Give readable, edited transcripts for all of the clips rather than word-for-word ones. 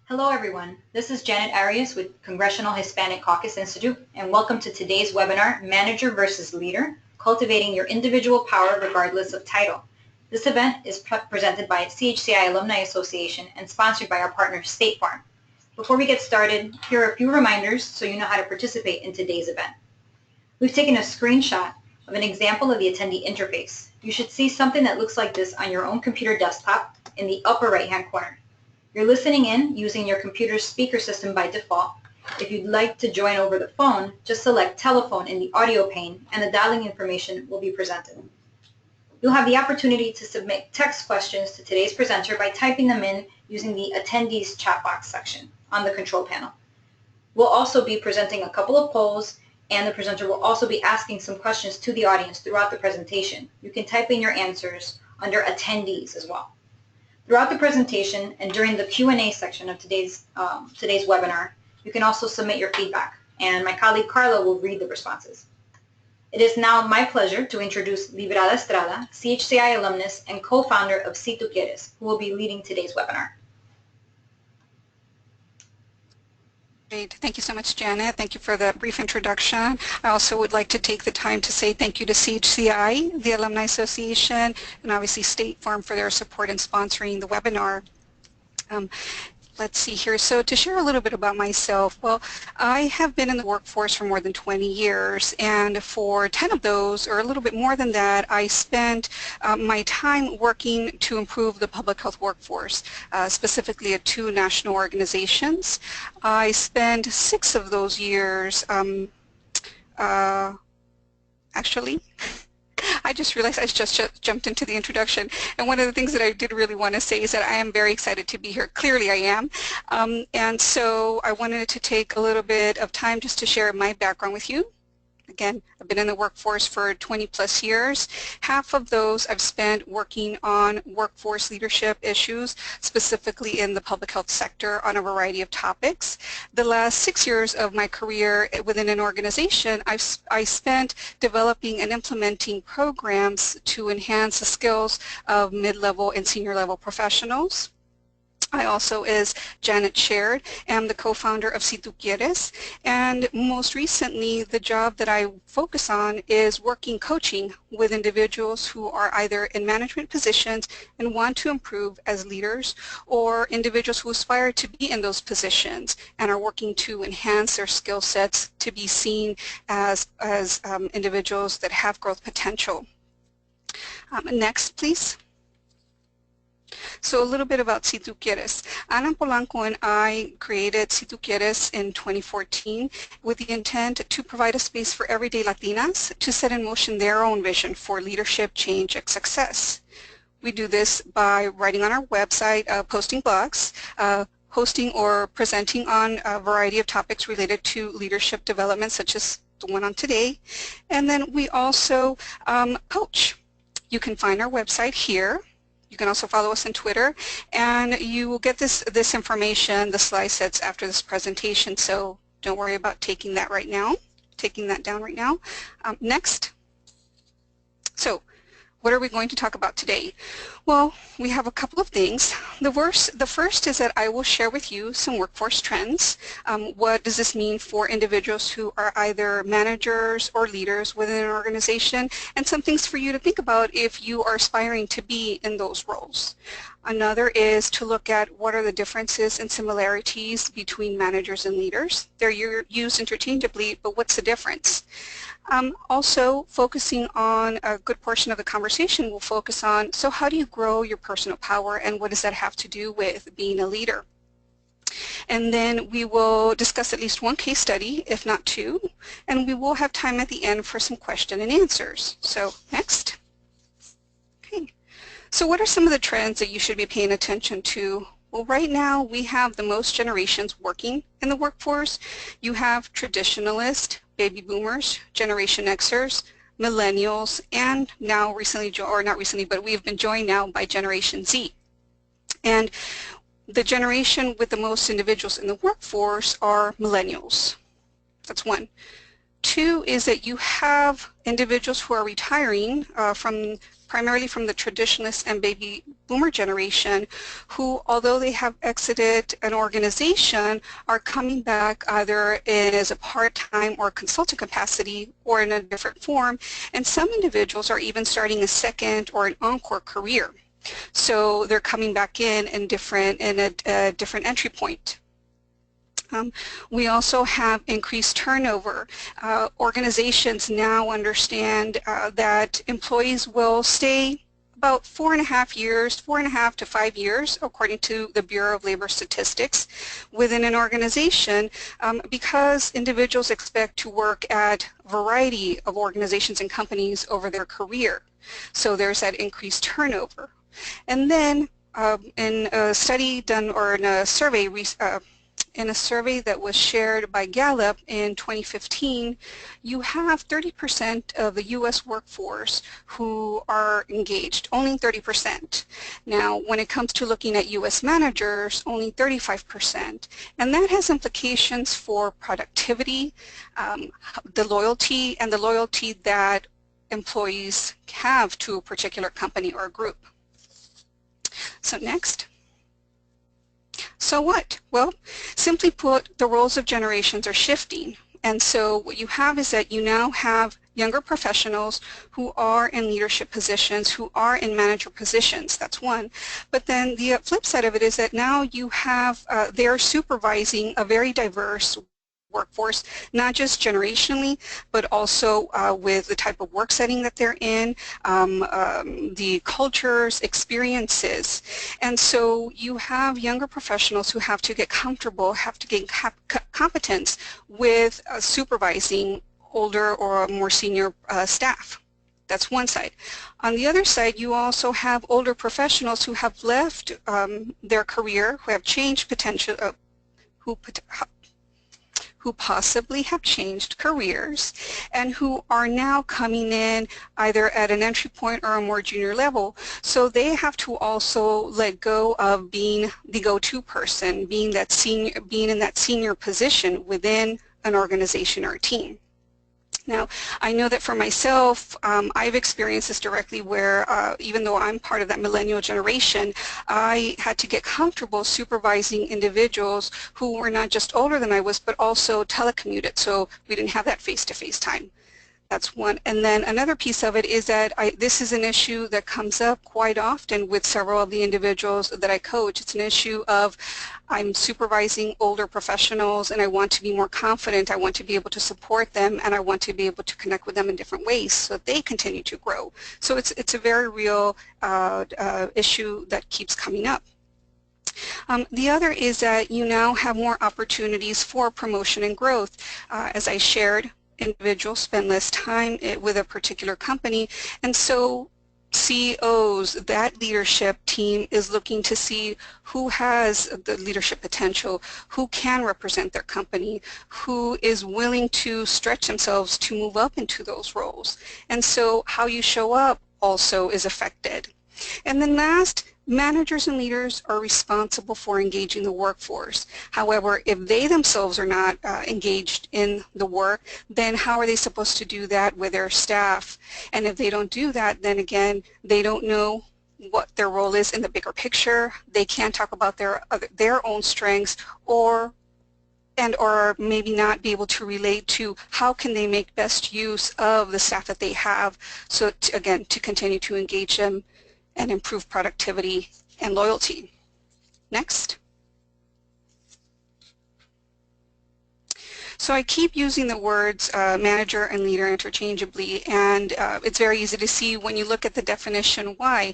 Hello everyone, this is Janet Arias with Congressional Hispanic Caucus Institute, and welcome to today's webinar, Manager versus Leader, Cultivating Your Individual Power Regardless of Title. This event is presented by CHCI Alumni Association and sponsored by our partner State Farm. Before we get started, here are a few reminders so you know how to participate in today's event. We've taken a screenshot of an example of the attendee interface. You should see something that looks like this on your own computer desktop in the upper right-hand corner. You're listening in using your computer's speaker system by default. If you'd like to join over the phone, just select telephone in the audio pane and the dialing information will be presented. You'll have the opportunity to submit text questions to today's presenter by typing them in using the attendees chat box section on the control panel. We'll also be presenting a couple of polls, and the presenter will also be asking some questions to the audience throughout the presentation. You can type in your answers under attendees as well. Throughout the presentation and during the Q&A section of today's webinar, you can also submit your feedback, and my colleague Carla will read the responses. It is now my pleasure to introduce Librada Estrada, CHCI alumnus and co-founder of Si Tu Quieres, who will be leading today's webinar. Great. Thank you so much, Janet. Thank you for the brief introduction. I also would like to take the time to say thank you to CHCI, the Alumni Association, and obviously State Farm for their support in sponsoring the webinar. Let's see here. So to share a little bit about myself, well, I have been in the workforce for more than 20 years, and for 10 of those, or a little bit more than that, I spent my time working to improve the public health workforce, specifically at 2 national organizations. I spent 6 of those years actually, I just realized I just jumped into the introduction, and one of the things that I did really want to say is that I am very excited to be here. Clearly I am, and so I wanted to take a little bit of time just to share my background with you. Again, I've been in the workforce for 20 plus years. Half of those I've spent working on workforce leadership issues, specifically in the public health sector on a variety of topics. The last 6 years of my career within an organization, I spent developing and implementing programs to enhance the skills of mid-level and senior level professionals. I also, as Janet shared, am the co-founder of Si Tu Quieres, and most recently the job that I focus on is coaching with individuals who are either in management positions and want to improve as leaders, or individuals who aspire to be in those positions and are working to enhance their skill sets to be seen as individuals that have growth potential. Next, please. So a little bit about Si Tu Quieres. Ana Polanco and I created Si Tu Quieres in 2014 with the intent to provide a space for everyday Latinas to set in motion their own vision for leadership, change, and success. We do this by writing on our website, posting blogs, hosting or presenting on a variety of topics related to leadership development, such as the one on today, and then we also coach. You can find our website here. You can also follow us on Twitter, and you will get this information, the slide sets, after this presentation, so don't worry about taking that down right now. Next. So, what are we going to talk about today? Well, we have a couple of things. The first is that I will share with you some workforce trends. What does this mean for individuals who are either managers or leaders within an organization, and some things for you to think about if you are aspiring to be in those roles. Another is to look at what are the differences and similarities between managers and leaders. They're used interchangeably, but what's the difference? Also, focusing on a good portion of the conversation, we'll focus on, so how do you grow your personal power, and what does that have to do with being a leader? And then we will discuss at least one case study, if not 2, and we will have time at the end for some question and answers. So, next. Okay. So what are some of the trends that you should be paying attention to? Well, right now we have the most generations working in the workforce. You have traditionalists, baby boomers, Generation Xers, millennials, and now recently, or not recently, but we have been joined now by Generation Z. And the generation with the most individuals in the workforce are millennials. That's one. Two is that you have individuals who are retiring primarily from the traditionalist and baby boomer generation who, although they have exited an organization, are coming back either as a part-time or consultant capacity or in a different form, and some individuals are even starting a second or an encore career. So they're coming back in a different entry point. We also have increased turnover. Organizations now understand that employees will stay about 4.5 to 5 years, according to the Bureau of Labor Statistics, within an organization because individuals expect to work at a variety of organizations and companies over their career. So there's that increased turnover. And then in a study done, or in a survey that was shared by Gallup in 2015, you have 30% of the U.S. workforce who are engaged, only 30%. Now, when it comes to looking at U.S. managers, only 35%. And that has implications for productivity, the loyalty that employees have to a particular company or group. So next. So what? Well, simply put, the roles of generations are shifting. And so what you have is that you now have younger professionals who are in leadership positions, who are in manager positions. That's one. But then the flip side of it is that now you have, they're supervising a very diverse workforce, not just generationally, but also with the type of work setting that they're in, the cultures, experiences. And so you have younger professionals who have to get comfortable, have to gain competence with supervising older or more senior staff. That's one side. On the other side, you also have older professionals who have left their career, who have changed potential, who possibly have changed careers and who are now coming in either at an entry point or a more junior level. So they have to also let go of being the go-to person, being in that senior position within an organization or a team. Now, I know that for myself, I've experienced this directly where even though I'm part of that millennial generation, I had to get comfortable supervising individuals who were not just older than I was, but also telecommuted, so we didn't have that face-to-face time. That's one. And then another piece of it is that this is an issue that comes up quite often with several of the individuals that I coach. It's an issue of I'm supervising older professionals and I want to be more confident, I want to be able to support them, and I want to be able to connect with them in different ways so that they continue to grow. So it's a very real issue that keeps coming up. The other is that you now have more opportunities for promotion and growth. As I shared, individuals spend less time with a particular company, and so CEOs, that leadership team, is looking to see who has the leadership potential, who can represent their company, who is willing to stretch themselves to move up into those roles. And so how you show up also is affected. And then last, managers and leaders are responsible for engaging the workforce. However, if they themselves are not engaged in the work, then how are they supposed to do that with their staff? And if they don't do that, then again, they don't know what their role is in the bigger picture. They can't talk about their own strengths, or maybe not be able to relate to how can they make best use of the staff that they have, so again, to continue to engage them and improve productivity and loyalty. Next. So I keep using the words manager and leader interchangeably, and it's very easy to see when you look at the definition why.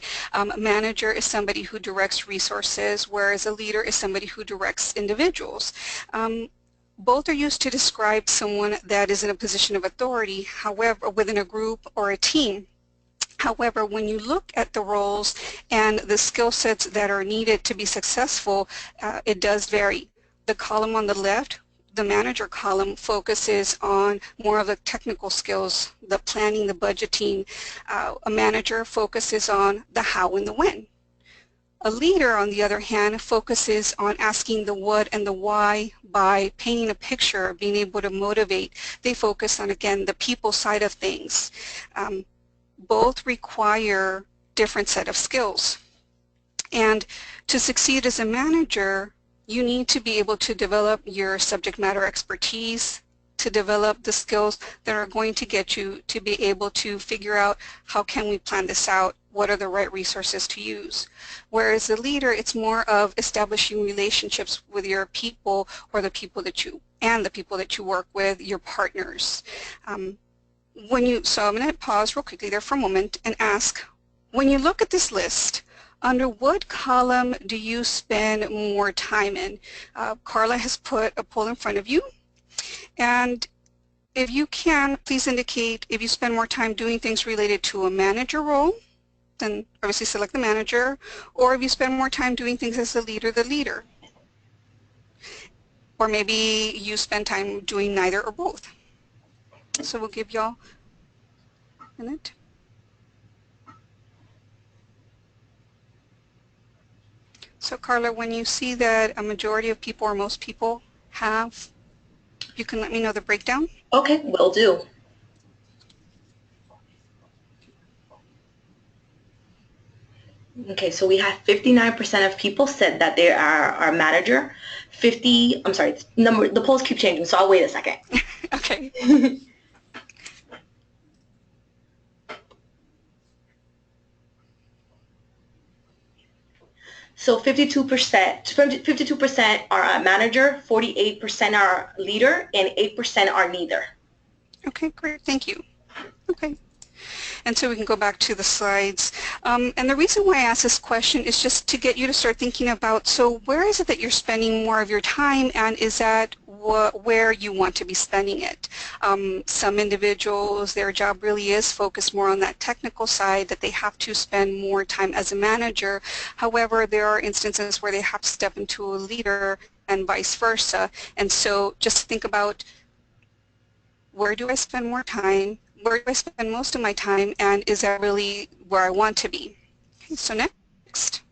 Manager is somebody who directs resources, whereas a leader is somebody who directs individuals. Both are used to describe someone that is in a position of authority, however, within a group or a team. However, when you look at the roles and the skill sets that are needed to be successful, it does vary. The column on the left, the manager column, focuses on more of the technical skills, the planning, the budgeting. A manager focuses on the how and the when. A leader, on the other hand, focuses on asking the what and the why by painting a picture, being able to motivate. They focus on, again, the people side of things. Both require different set of skills. And to succeed as a manager, you need to be able to develop your subject matter expertise, to develop the skills that are going to get you to be able to figure out how can we plan this out, what are the right resources to use. Whereas a leader, it's more of establishing relationships with your people or the people that you work with, your partners. So I'm going to pause real quickly there for a moment and ask, when you look at this list, under what column do you spend more time in? Carla has put a poll in front of you, and if you can, please indicate if you spend more time doing things related to a manager role, then obviously select the manager, or if you spend more time doing things as the leader. Or maybe you spend time doing neither or both. So we'll give y'all a minute. So Carla, when you see that a majority of people or most people have, you can let me know the breakdown. Okay, will do. Okay, so we have 59% of people said that they are a manager. The polls keep changing, so I'll wait a second. Okay. So 52% are a manager, 48% are leader, and 8% are neither. Okay, great. Thank you. Okay. And so we can go back to the slides. And the reason why I asked this question is just to get you to start thinking about, so where is it that you're spending more of your time, and is that where you want to be spending it? Some individuals, their job really is focused more on that technical side, that they have to spend more time as a manager. However, there are instances where they have to step into a leader and vice versa. And so just think about, where do I spend more time? Where do I spend most of my time, and is that really where I want to be? Okay, so next.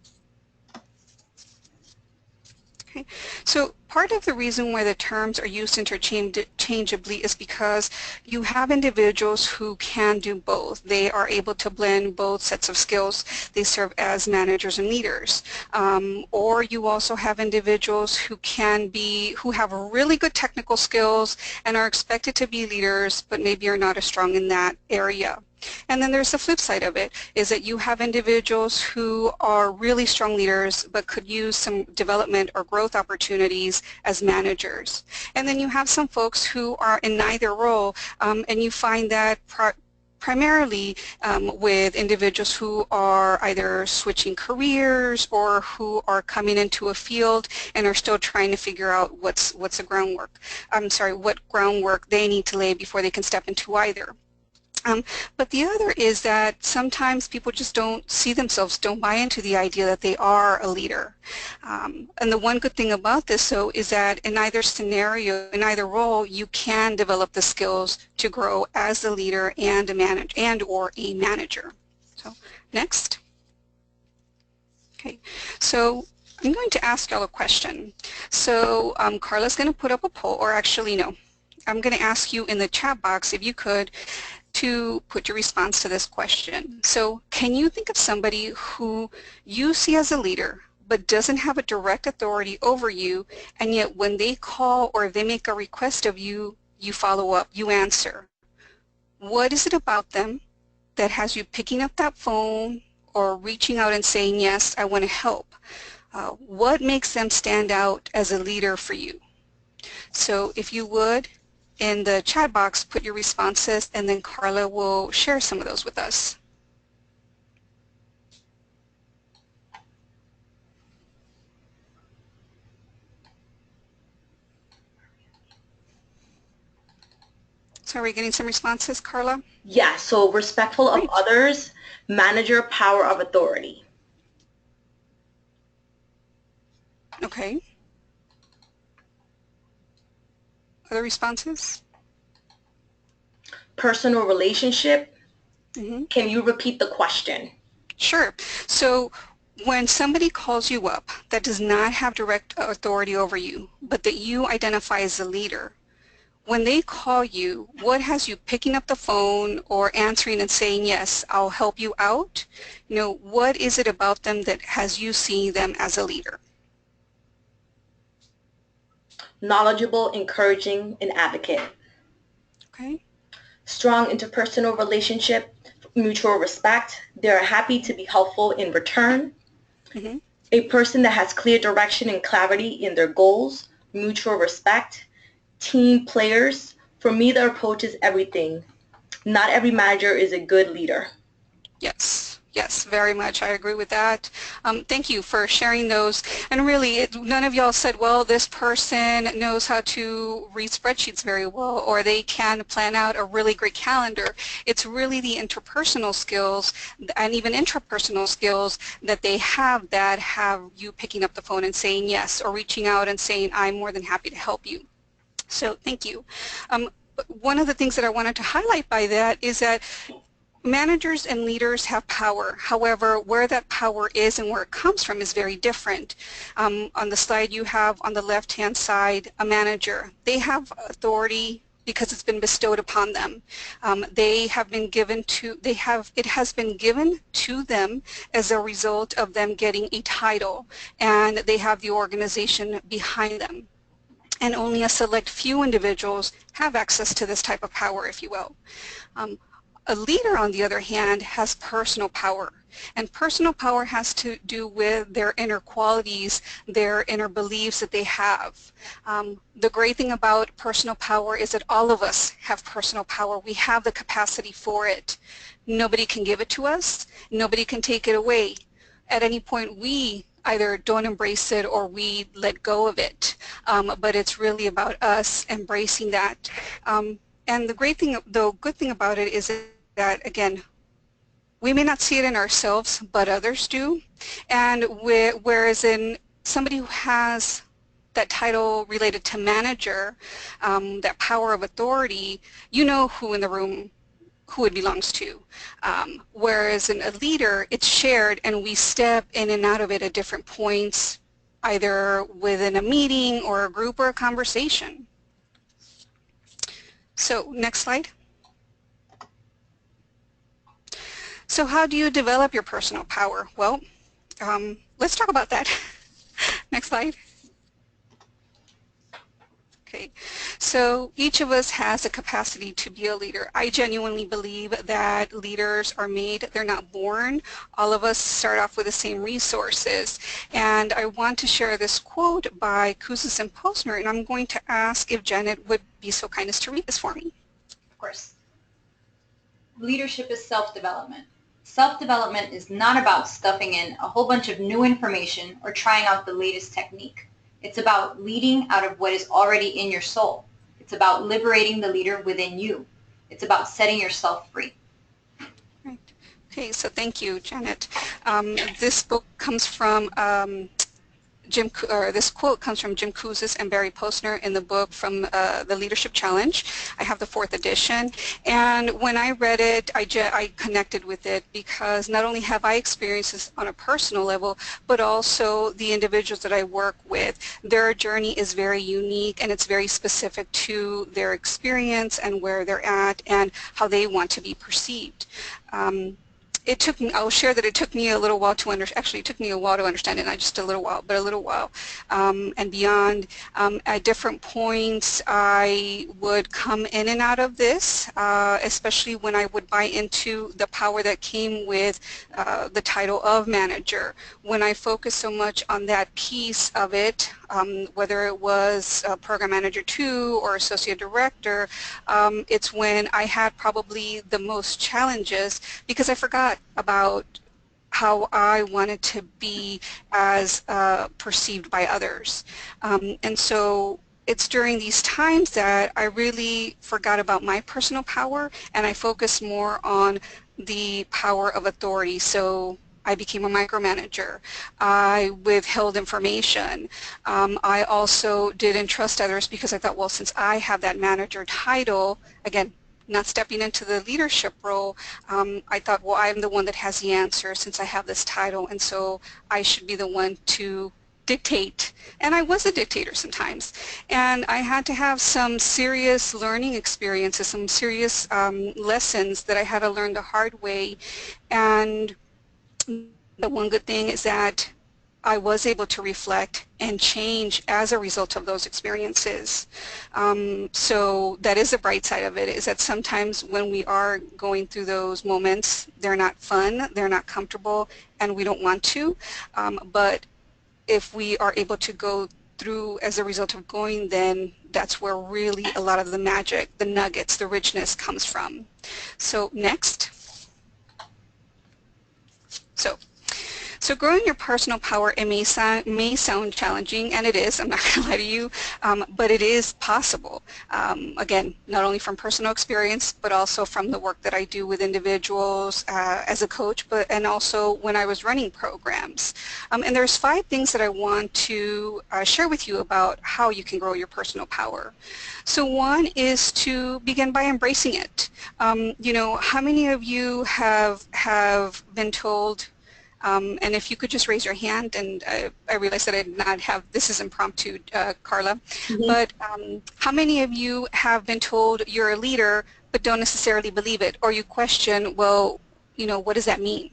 Okay, so part of the reason why the terms are used interchangeably is because you have individuals who can do both. They are able to blend both sets of skills. They serve as managers and leaders. Or you also have individuals who have really good technical skills and are expected to be leaders, but maybe are not as strong in that area. And then there's the flip side of it, is that you have individuals who are really strong leaders but could use some development or growth opportunities as managers. And then you have some folks who are in neither role, and you find that primarily with individuals who are either switching careers or who are coming into a field and are still trying to figure out what groundwork they need to lay before they can step into either. But the other is that sometimes people just don't see themselves, don't buy into the idea that they are a leader. And the one good thing about this, though, is that in either scenario, in either role, you can develop the skills to grow as a leader and or a manager. So next. Okay, so I'm going to ask y'all a question. So Carla's going to put up a poll, or actually no, I'm going to ask you in the chat box if you could to put your response to this question. So can you think of somebody who you see as a leader but doesn't have a direct authority over you, and yet when they call or if they make a request of you, you follow up, you answer? What is it about them that has you picking up that phone or reaching out and saying, yes, I want to help? What makes them stand out as a leader for you? So if you would, in the chat box, put your responses, and then Carla will share some of those with us. So are we getting some responses, Carla? Yeah, so respectful of others, manager, power of authority. Okay. Other responses? Personal relationship. Mm-hmm. Can you repeat the question? Sure. So when somebody calls you up that does not have direct authority over you, but that you identify as a leader, when they call you, what has you picking up the phone or answering and saying, yes, I'll help you out? You know, what is it about them that has you seeing them as a leader? Knowledgeable, encouraging, and advocate. Okay. Strong interpersonal relationship, mutual respect. They're happy to be helpful in return. Mm-hmm. A person that has clear direction and clarity in their goals, mutual respect. Team players. For me, the approach is everything. Not every manager is a good leader. Yes, yes, very much. I agree with that. Thank you for sharing those. And really, none of y'all said, well, this person knows how to read spreadsheets very well, or they can plan out a really great calendar. It's really the interpersonal skills and even intrapersonal skills that they have that have you picking up the phone and saying yes, or reaching out and saying, I'm more than happy to help you. So thank you. One of the things that I wanted to highlight by that is that managers and leaders have power. However, where that power is and where it comes from is very different. On the slide you have on the left-hand side, a manager. They have authority because it's been bestowed upon them. It has been given to them as a result of them getting a title, and they have the organization behind them. And only a select few individuals have access to this type of power, if you will. A leader, on the other hand, has personal power, and personal power has to do with their inner qualities, their inner beliefs that they have. The great thing about personal power is that all of us have personal power. We have the capacity for it. Nobody can give it to us. Nobody can take it away. At any point, we either don't embrace it or we let go of it. But it's really about us embracing that. And the good thing about it is that, again, we may not see it in ourselves, but others do. And whereas in somebody who has that title related to manager, that power of authority, you know who in the room who it belongs to. Whereas in a leader, it's shared and we step in and out of it at different points, either within a meeting or a group or a conversation. So next slide. So how do you develop your personal power? Well, let's talk about that. Next slide. Okay, so each of us has a capacity to be a leader. I genuinely believe that leaders are made, they're not born. All of us start off with the same resources. And I want to share this quote by Kouzes and Posner, and I'm going to ask if Janet would be so kind as to read this for me. Of course. Leadership is self-development. Self-development is not about stuffing in a whole bunch of new information or trying out the latest technique. It's about leading out of what is already in your soul. It's about liberating the leader within you. It's about setting yourself free. Right. Okay, so thank you, Janet. This book comes from this quote comes from Jim Kouzes and Barry Posner in the book from the Leadership Challenge. I have the 4th edition, and when I read it, I connected with it because not only have I experienced this on a personal level, but also the individuals that I work with. Their journey is very unique and it's very specific to their experience and where they're at and how they want to be perceived. It took me, I'll share that it took me a little while to actually it took me a while to understand it, not just a little while, but a little while and beyond. At different points I would come in and out of this, especially when I would buy into the power that came with the title of manager. When I focused so much on that piece of it, whether it was program manager 2 or associate director, it's when I had probably the most challenges because I forgot about how I wanted to be as perceived by others. And so it's during these times that I really forgot about my personal power and I focused more on the power of authority. So I became a micromanager. I withheld information. I also didn't trust others because I thought, well, since I have that manager title, again, not stepping into the leadership role, I thought, well, I'm the one that has the answer since I have this title, and so I should be the one to dictate. And I was a dictator sometimes, and I had to have some serious learning experiences, some serious lessons that I had to learn the hard way. And the one good thing is that I was able to reflect and change as a result of those experiences. So that is the bright side of it, is that sometimes when we are going through those moments, they're not fun, they're not comfortable, and we don't want to. But if we are able to go through as a result of going, then that's where really a lot of the magic, the nuggets, the richness comes from. So next. So growing your personal power, it may sound challenging, and it is, I'm not going to lie to you, but it is possible. Again, not only from personal experience, but also from the work that I do with individuals as a coach, and also when I was running programs. And there's 5 things that I want to share with you about how you can grow your personal power. So one is to begin by embracing it. You know, how many of you have been told, and if you could just raise your hand, and I realize that I did not have, this is impromptu, Carla, but how many of you have been told you're a leader but don't necessarily believe it, or you question, well, you know, what does that mean?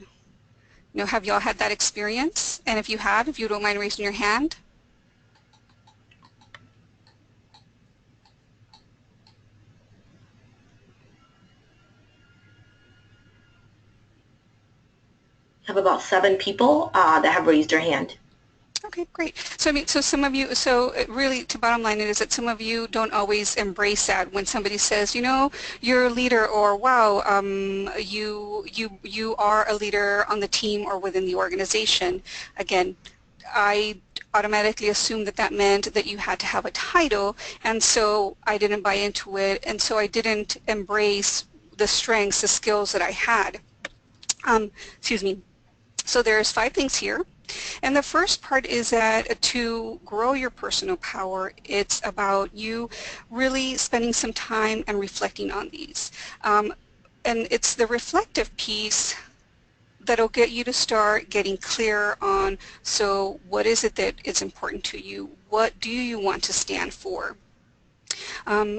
You know, have y'all had that experience? And if you have, if you don't mind raising your hand. Have about 7 people that have raised their hand. Okay, great. So I mean, so some of you, so really, to bottom line it is that some of you don't always embrace that when somebody says, you know, you're a leader, or wow, you are a leader on the team or within the organization. Again, I automatically assumed that that meant that you had to have a title, and so I didn't buy into it, and so I didn't embrace the strengths, the skills that I had. Excuse me. So there's 5 things here. And the first part is that to grow your personal power, it's about you really spending some time and reflecting on these. And it's the reflective piece that'll get you to start getting clear on, so what is it that is important to you? What do you want to stand for?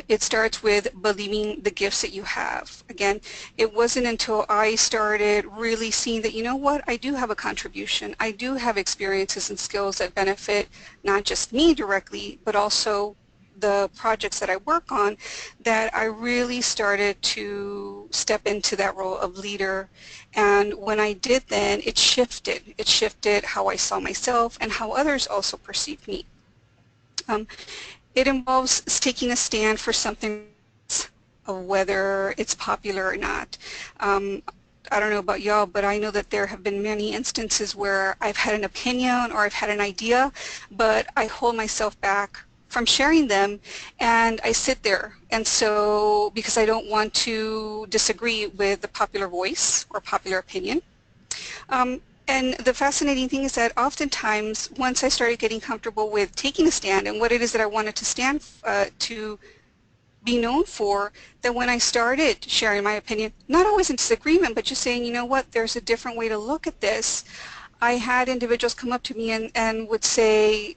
It starts with believing the gifts that you have. Again, it wasn't until I started really seeing that, you know what, I do have a contribution. I do have experiences and skills that benefit not just me directly, but also the projects that I work on, that I really started to step into that role of leader. And when I did, then it shifted. It shifted how I saw myself and how others also perceived me. It involves taking a stand for something, of whether it's popular or not. I don't know about y'all, but I know that there have been many instances where I've had an opinion or I've had an idea, but I hold myself back from sharing them, and I sit there. And so, because I don't want to disagree with the popular voice or popular opinion. And the fascinating thing is that oftentimes, once I started getting comfortable with taking a stand and what it is that I wanted to stand to be known for, that when I started sharing my opinion, not always in disagreement, but just saying, you know what, there's a different way to look at this, I had individuals come up to me and would say,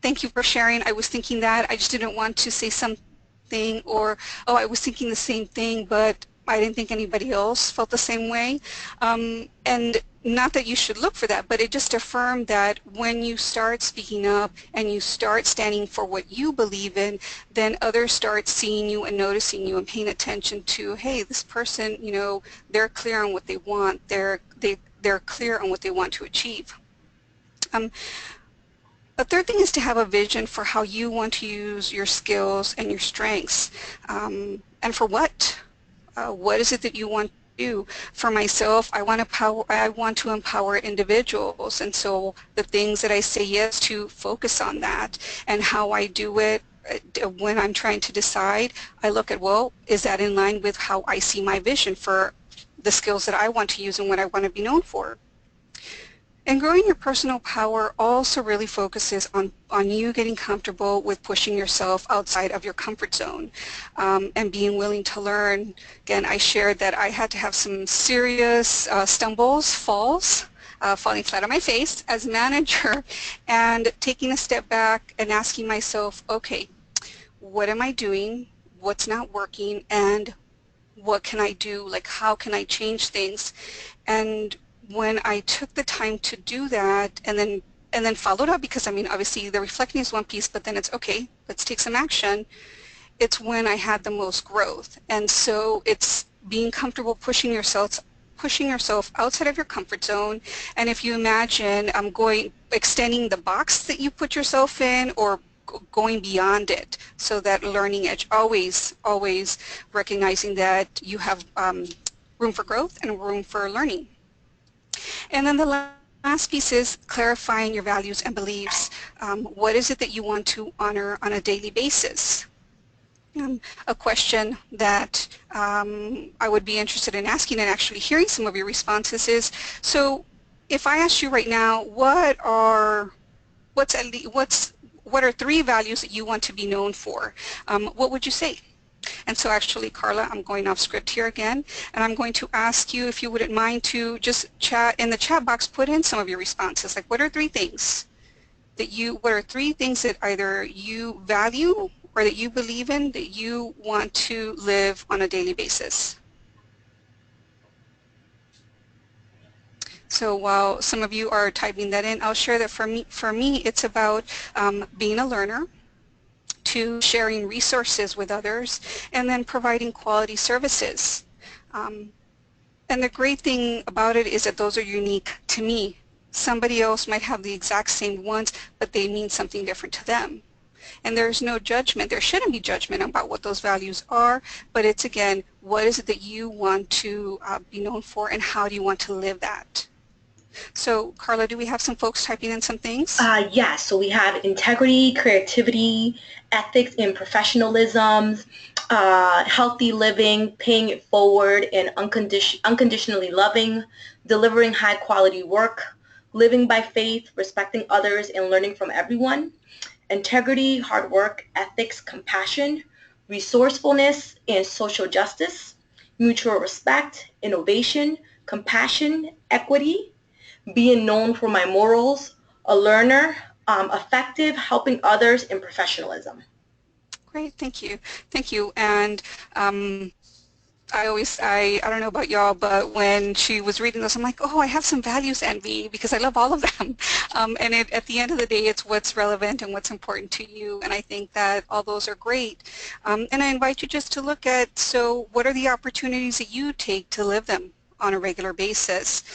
thank you for sharing, I was thinking that, I just didn't want to say something, or, oh, I was thinking the same thing, but I didn't think anybody else felt the same way. And not that you should look for that, but it just affirmed that when you start speaking up and you start standing for what you believe in, then others start seeing you and noticing you and paying attention to, hey, this person, you know, they're clear on what they want. They're clear on what they want to achieve. A third thing is to have a vision for how you want to use your skills and your strengths, and for what. What is it that you want to do? For myself, I want to empower individuals, and so the things that I say yes to, focus on that. And how I do it, when I'm trying to decide, I look at, well, is that in line with how I see my vision for the skills that I want to use and what I want to be known for? And growing your personal power also really focuses on you getting comfortable with pushing yourself outside of your comfort zone and being willing to learn. Again, I shared that I had to have some serious falls, falling flat on my face as manager, and taking a step back and asking myself, okay, what am I doing? What's not working? And what can I do? Like, how can I change things? And when I took the time to do that and then followed up, because I mean, obviously the reflecting is one piece, but then it's okay, let's take some action. It's when I had the most growth. And so it's being comfortable pushing yourself outside of your comfort zone. And if you imagine extending the box that you put yourself in, or going beyond it, so that learning edge, always recognizing that you have room for growth and room for learning. And then the last piece is clarifying your values and beliefs. What is it that you want to honor on a daily basis? A question that I would be interested in asking and actually hearing some of your responses is, so if I ask you right now, what are 3 values that you want to be known for? What would you say? And so actually, Carla, I'm going off script here again, and I'm going to ask you if you wouldn't mind to just chat in the chat box, put in some of your responses. Like, what are 3 things that either you value or that you believe in that you want to live on a daily basis? So while some of you are typing that in, I'll share that for me, it's about being a learner, to sharing resources with others, and then providing quality services. And the great thing about it is that those are unique to me. Somebody else might have the exact same ones, but they mean something different to them. And there's no judgment. There shouldn't be judgment about what those values are, but it's, again, what is it that you want to be known for, and how do you want to live that? So, Carla, do we have some folks typing in some things? Yes, so we have integrity, creativity, ethics and professionalism, healthy living, paying it forward, and unconditionally loving, delivering high quality work, living by faith, respecting others, and learning from everyone, integrity, hard work, ethics, compassion, resourcefulness, and social justice, mutual respect, innovation, compassion, equity, being known for my morals, a learner, effective, helping others, and professionalism. Great, thank you. Thank you. And I don't know about y'all, but when she was reading this, I'm like, oh, I have some values envy, because I love all of them. And at the end of the day, it's what's relevant and what's important to you. And I think that all those are great. And I invite you just to look at, so what are the opportunities that you take to live them on a regular basis?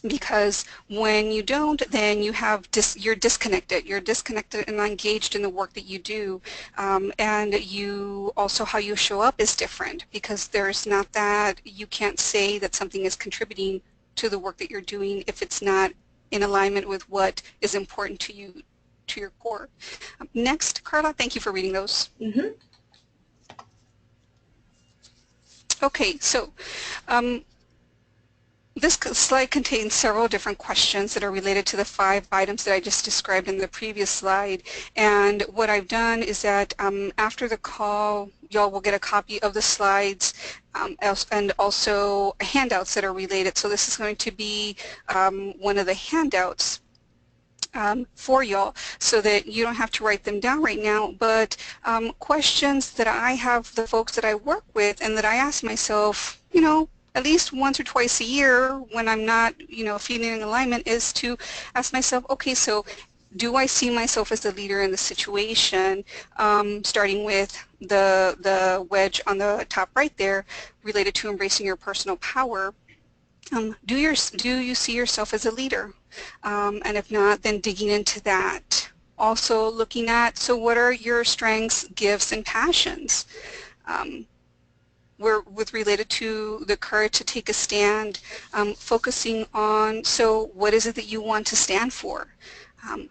Because when you don't, then you're disconnected. You're disconnected and not engaged in the work that you do. And you also, how you show up is different, because there's not that, you can't say that something is contributing to the work that you're doing if it's not in alignment with what is important to you, to your core. Next, Carla, thank you for reading those. Mm-hmm. Okay, so this slide contains several different questions that are related to the 5 items that I just described in the previous slide. And what I've done is that after the call, y'all will get a copy of the slides and also handouts that are related. So this is going to be one of the handouts for y'all, so that you don't have to write them down right now, but questions that I have the folks that I work with and that I ask myself, at least once or twice a year when I'm not, feeling in alignment, is to ask myself, okay, so do I see myself as the leader in the situation, starting with the wedge on the top right there, related to embracing your personal power. Do you see yourself as a leader? And if not, then digging into that. Also looking at, so what are your strengths, gifts, and passions? Related to the courage to take a stand, focusing on, so what is it that you want to stand for?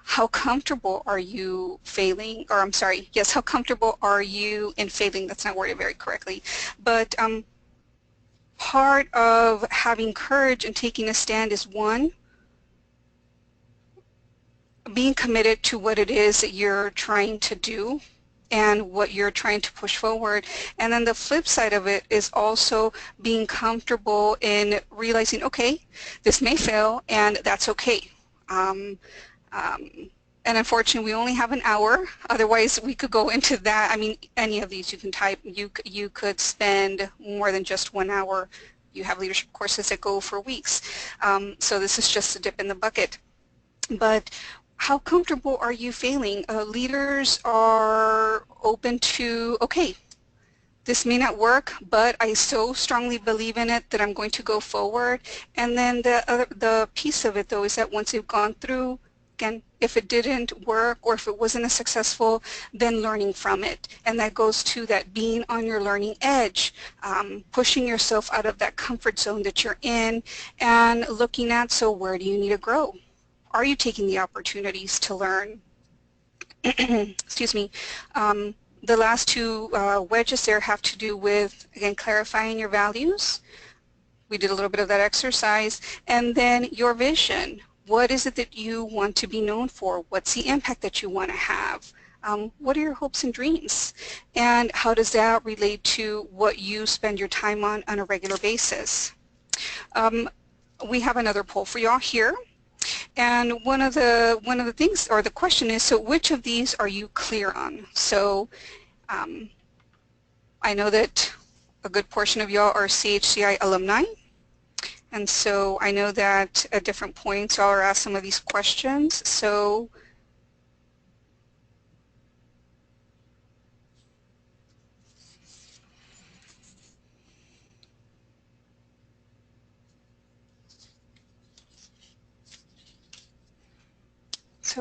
How comfortable are you failing, or I'm sorry, yes, how comfortable are you in failing? That's not worded very correctly. But part of having courage and taking a stand is, one, being committed to what it is that you're trying to do and what you're trying to push forward. And then the flip side of it is also being comfortable in realizing, okay, this may fail and that's okay. Um, um, and unfortunately, we only have an hour. Otherwise, we could go into that. I mean, any of these you can type. You could spend more than just 1 hour. You have leadership courses that go for weeks. So this is just a dip in the bucket. But how comfortable are you failing? Leaders are open to, okay, this may not work, but I so strongly believe in it that I'm going to go forward. And then the piece of it, though, is that once they've gone through, again, if it didn't work or if it wasn't as successful, then learning from it. And that goes to that being on your learning edge, pushing yourself out of that comfort zone that you're in and looking at, so where do you need to grow? Are you taking the opportunities to learn? Excuse me. The last two wedges there have to do with, again, clarifying your values. We did a little bit of that exercise. And then your vision. What is it that you want to be known for? What's the impact that you want to have? What are your hopes and dreams? And how does that relate to what you spend your time on a regular basis? We have another poll for y'all here. And one of the things, or the question is, so which of these are you clear on? So I know that a good portion of y'all are CHCI alumni. And so I know that at different points y'all are asked some of these questions. So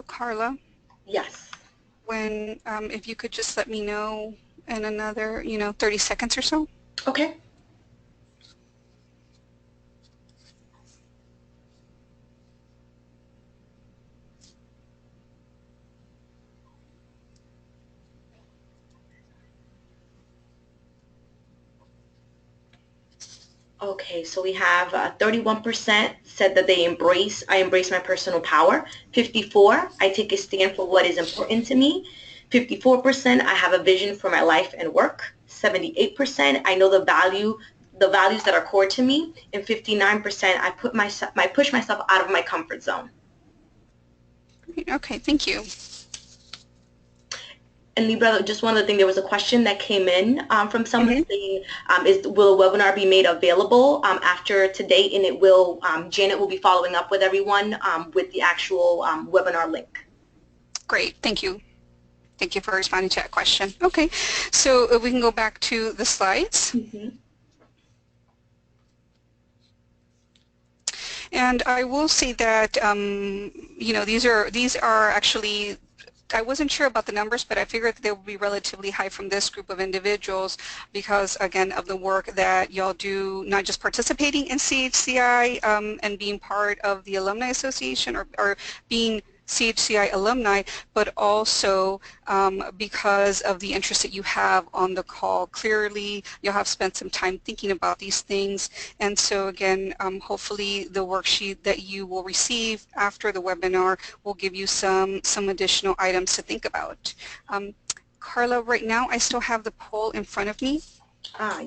Carla, Yes. when if you could just let me know in another 30 seconds or so. Okay. Okay, so we have 31% said that I embrace my personal power. 54, I take a stand for what is important to me. 54%, I have a vision for my life and work. 78%, I know the values that are core to me. And 59%, I push myself out of my comfort zone. Okay, thank you. And Librada, just one other thing, there was a question that came in from someone saying, will the webinar be made available after today? And it will, Janet will be following up with everyone with the actual webinar link. Great, thank you. Thank you for responding to that question. Okay, so we can go back to the slides. And I will say that, these are actually, I wasn't sure about the numbers, but I figured that they would be relatively high from this group of individuals because, again, of the work that y'all do, not just participating in CHCI and being part of the Alumni Association or being CHCI alumni, but also because of the interest that you have on the call. Clearly, you'll have spent some time thinking about these things, and so again, hopefully the worksheet that you will receive after the webinar will give you some additional items to think about. Carla, right now I still have the poll in front of me.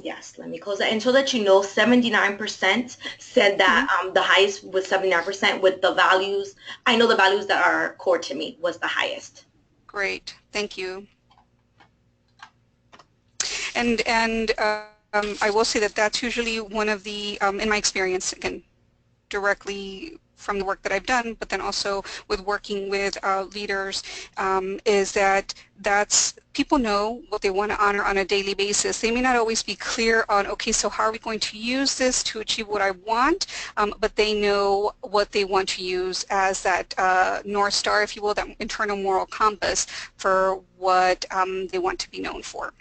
Yes, let me close that. And so that 79% said that the highest was 79% with the values. I know the values that are core to me was the highest. Great, thank you. And I will say that that's usually one of the, in my experience, again, directly from the work that I've done, but then also with working with leaders, is that people know what they want to honor on a daily basis. They may not always be clear on, okay, so how are we going to use this to achieve what I want, but they know what they want to use as that North Star, if you will, that internal moral compass for what they want to be known for.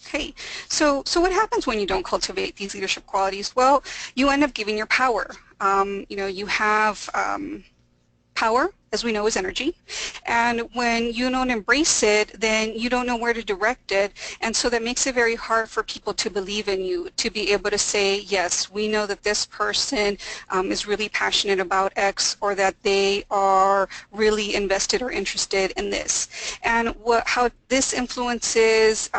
Okay, so what happens when you don't cultivate these leadership qualities? Well, you end up giving your power. You have power, as we know, is energy, and when you don't embrace it, then you don't know where to direct it, and so that makes it very hard for people to believe in you, to be able to say, yes, we know that this person is really passionate about X, or that they are really invested or interested in this. And how this influences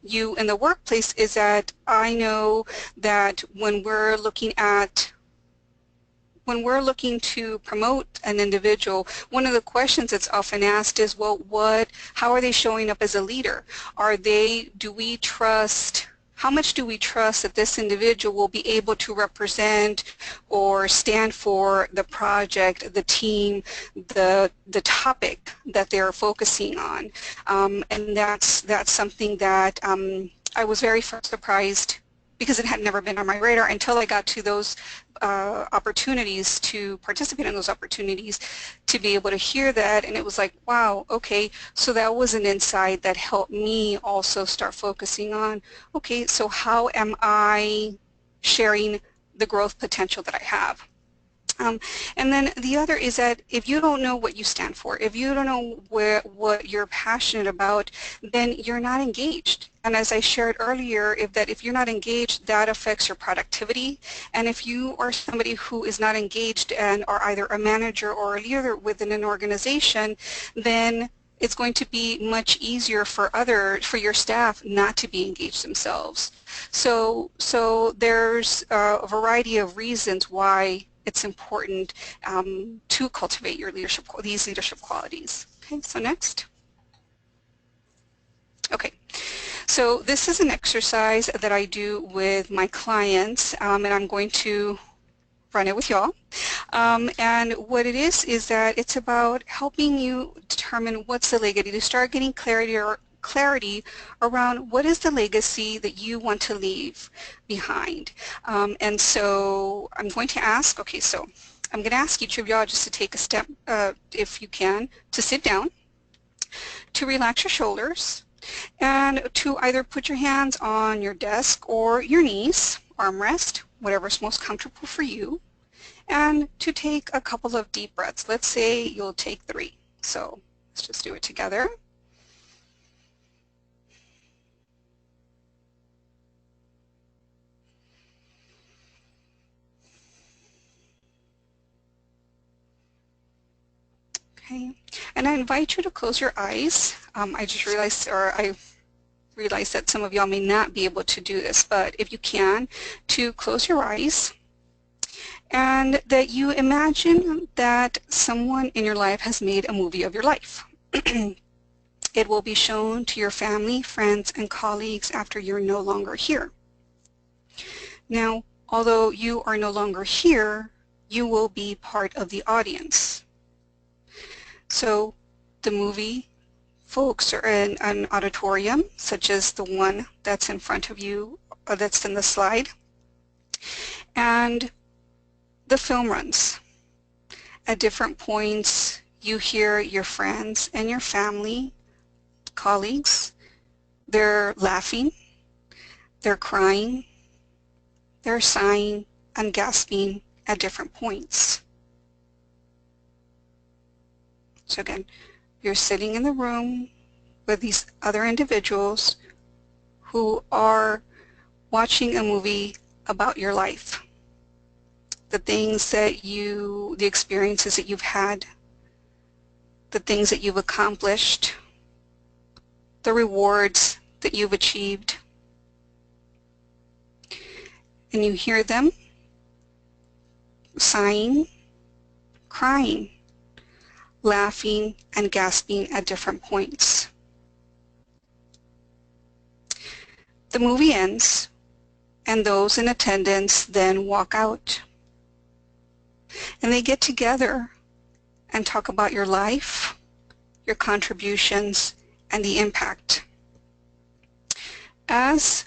you in the workplace is that I know that when we're looking to promote an individual, one of the questions that's often asked is, well, how are they showing up as a leader? How much do we trust that this individual will be able to represent or stand for the project, the team, the topic that they're focusing on? And that's something that I was very surprised, because it had never been on my radar until I got to those opportunities, to participate in those opportunities, to be able to hear that, and it was like, wow, okay, so that was an insight that helped me also start focusing on, okay, so how am I sharing the growth potential that I have? And then the other is that if you don't know what you stand for, if you don't know what you're passionate about, then you're not engaged. And as I shared earlier, if you're not engaged, that affects your productivity. And if you are somebody who is not engaged and are either a manager or a leader within an organization, then it's going to be much easier for your staff not to be engaged themselves. So there's a variety of reasons why it's important to cultivate these leadership qualities. Okay, so next. Okay, so this is an exercise that I do with my clients, and I'm going to run it with y'all. And what it is that it's about helping you determine what's the legacy, to start getting clarity around what is the legacy that you want to leave behind. And so I'm going to ask, okay, so I'm going to ask each of y'all just to take a step, if you can, to sit down, to relax your shoulders, and to either put your hands on your desk or your knees, armrest, whatever's most comfortable for you, and to take a couple of deep breaths. Let's say you'll take 3. So let's just do it together. Okay, and I invite you to close your eyes. I realize that some of y'all may not be able to do this, but if you can, to close your eyes, and that you imagine that someone in your life has made a movie of your life. It will be shown to your family, friends, and colleagues after you're no longer here. Now, although you are no longer here, you will be part of the audience. So the movie folks are in an auditorium, such as the one that's in front of you, or that's in the slide, and the film runs. At different points, you hear your friends and your family, colleagues, they're laughing, they're crying, they're sighing and gasping at different points. So again, you're sitting in the room with these other individuals who are watching a movie about your life. The things that the experiences that you've had, the things that you've accomplished, the rewards that you've achieved. And you hear them sighing, crying, laughing, and gasping at different points. The movie ends, and those in attendance then walk out. And they get together and talk about your life, your contributions, and the impact. As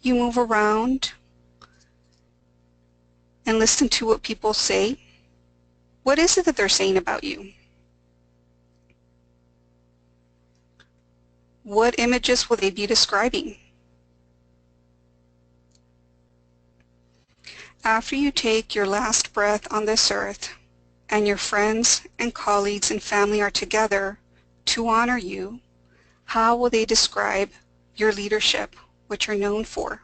you move around and listen to what people say, what is it that they're saying about you? What images will they be describing? After you take your last breath on this earth and your friends and colleagues and family are together to honor you, how will they describe your leadership, what you're known for?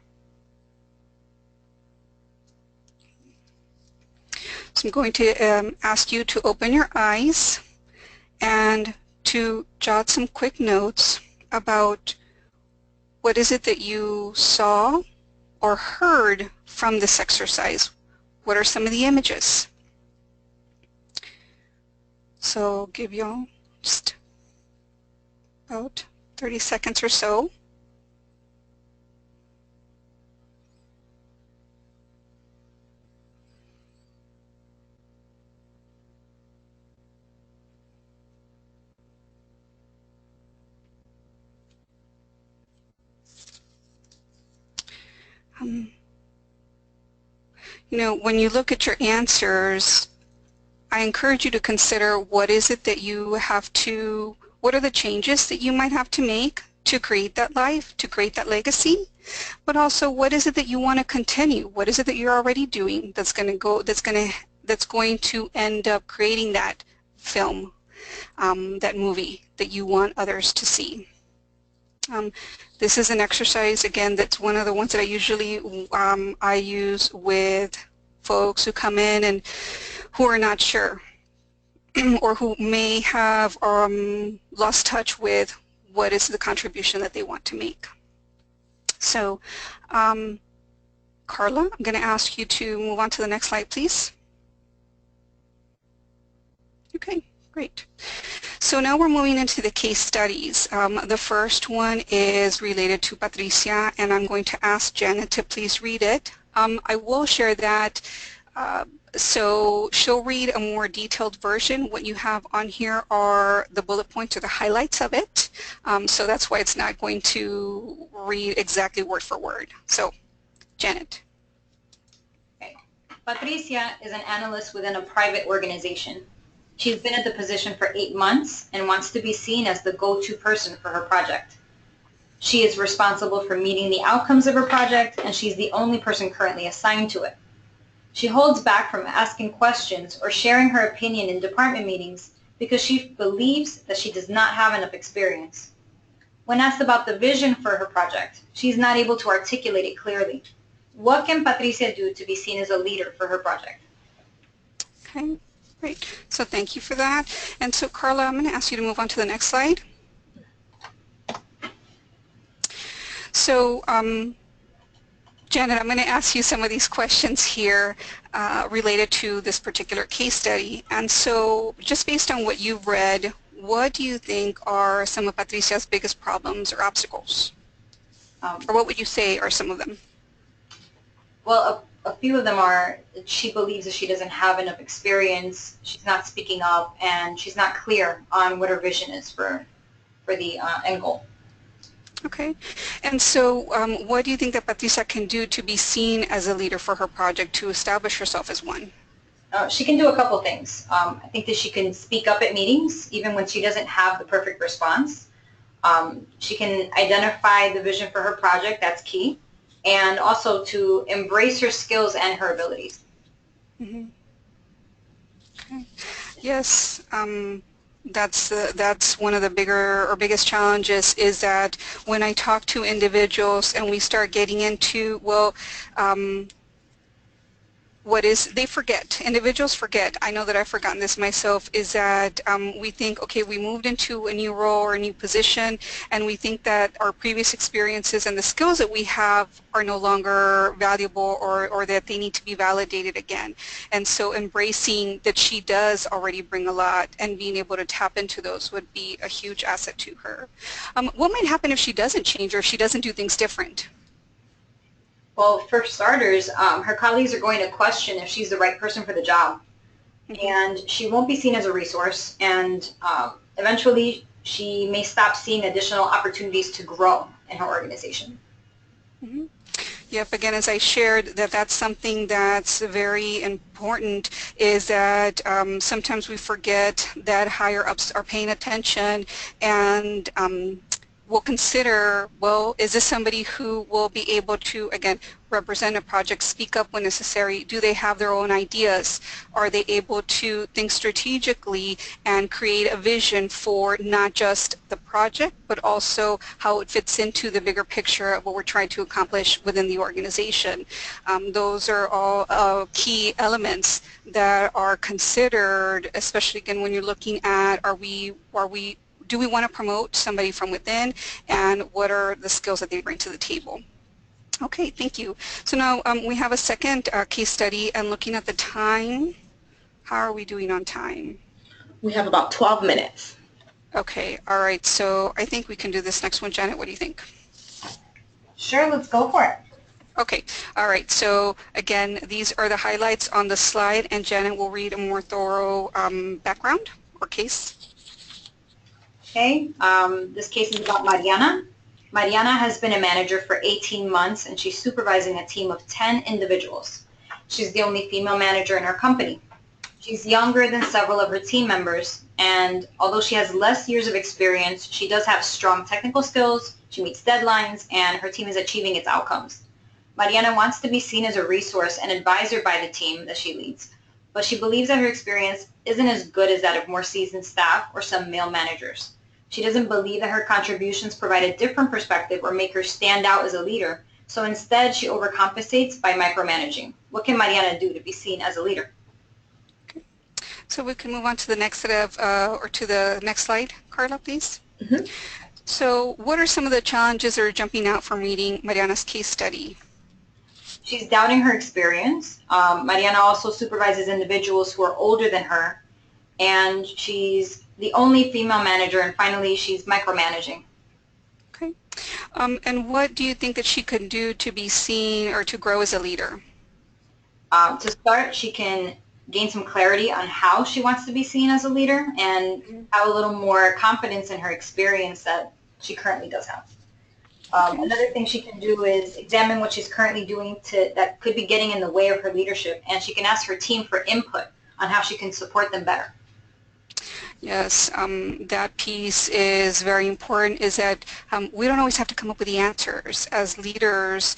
So I'm going to ask you to open your eyes and to jot some quick notes about what is it that you saw or heard from this exercise. What are some of the images? So I'll give you all just about 30 seconds or so. You know, when you look at your answers, I encourage you to consider what is it that you have to, what are the changes that you might have to make to create that life, to create that legacy, but also what is it that you want to continue? What is it that you're already doing that's going to end up creating that film, that movie that you want others to see? This is an exercise, again, that's one of the ones that I usually I use with folks who come in and who are not sure or who may have lost touch with what is the contribution that they want to make. So, Carla, I'm going to ask you to move on to the next slide, please. Okay, great. So now we're moving into the case studies. The first one is related to Patricia, and I'm going to ask Janet to please read it. I will share that, so she'll read a more detailed version. What you have on here are the bullet points or the highlights of it, so that's why it's not going to read exactly word for word. So, Janet. Okay. Patricia is an analyst within a private organization. She's been at the position for 8 months and wants to be seen as the go-to person for her project. She is responsible for meeting the outcomes of her project, and she's the only person currently assigned to it. She holds back from asking questions or sharing her opinion in department meetings because she believes that she does not have enough experience. When asked about the vision for her project, she's not able to articulate it clearly. What can Patricia do to be seen as a leader for her project? Okay. Great. So thank you for that. And so Carla, I'm going to ask you to move on to the next slide. So Janet, I'm going to ask you some of these questions here related to this particular case study. And so just based on what you've read, what do you think are some of Patricia's biggest problems or obstacles? Or what would you say are some of them? Well, a few of them are she believes that she doesn't have enough experience, she's not speaking up, and she's not clear on what her vision is for the end goal. Okay. And so what do you think that Patricia can do to be seen as a leader for her project, to establish herself as one? She can do a couple things. I think that she can speak up at meetings, even when she doesn't have the perfect response. She can identify the vision for her project, that's key. And also to embrace her skills and her abilities. Mm-hmm. Okay. Yes, that's one of the biggest challenges, is that when I talk to individuals and we start getting into, well, they forget, individuals forget, I know that I've forgotten this myself, is that we think, okay, we moved into a new role or a new position, and we think that our previous experiences and the skills that we have are no longer valuable, or that they need to be validated again. And so embracing that she does already bring a lot and being able to tap into those would be a huge asset to her. What might happen if she doesn't change or if she doesn't do things different? Well, for starters, her colleagues are going to question if she's the right person for the job. Mm-hmm. And she won't be seen as a resource, and eventually she may stop seeing additional opportunities to grow in her organization. Mm-hmm. Yep, again, as I shared, that's something that's very important, is that sometimes we forget that higher ups are paying attention, and we'll consider, well, is this somebody who will be able to, again, represent a project, speak up when necessary? Do they have their own ideas? Are they able to think strategically and create a vision for not just the project, but also how it fits into the bigger picture of what we're trying to accomplish within the organization? Those are all key elements that are considered, especially again when you're looking at do we want to promote somebody from within, and what are the skills that they bring to the table? Okay, thank you. So now we have a second case study, and looking at the time, how are we doing on time? We have about 12 minutes. Okay, all right, so I think we can do this next one. Janet, what do you think? Sure, let's go for it. Okay, all right, so again, these are the highlights on the slide, and Janet will read a more thorough background or case. Okay, this case is about Mariana. Mariana has been a manager for 18 months and she's supervising a team of 10 individuals. She's the only female manager in her company. She's younger than several of her team members, and although she has less years of experience, she does have strong technical skills, she meets deadlines, and her team is achieving its outcomes. Mariana wants to be seen as a resource and advisor by the team that she leads, but she believes that her experience isn't as good as that of more seasoned staff or some male managers. She doesn't believe that her contributions provide a different perspective or make her stand out as a leader, so instead she overcompensates by micromanaging. What can Mariana do to be seen as a leader? Okay. So we can move on to the next set of, or to the next slide, Carla, please. Mm-hmm. So what are some of the challenges that are jumping out from reading Mariana's case study? She's doubting her experience. Mariana also supervises individuals who are older than her, and she's the only female manager, and finally she's micromanaging. Okay. And what do you think that she can do to be seen or to grow as a leader? To start, she can gain some clarity on how she wants to be seen as a leader and have a little more confidence in her experience that she currently does have. Okay. Another thing she can do is examine what she's currently doing that could be getting in the way of her leadership, and she can ask her team for input on how she can support them better. Yes, that piece is very important, is that we don't always have to come up with the answers. As leaders,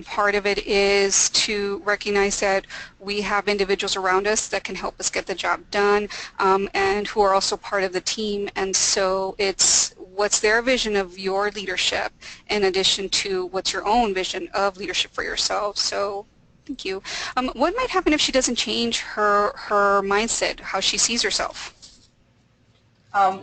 part of it is to recognize that we have individuals around us that can help us get the job done, and who are also part of the team, and so it's what's their vision of your leadership in addition to what's your own vision of leadership for yourself. So thank you. What might happen if she doesn't change her mindset, how she sees herself?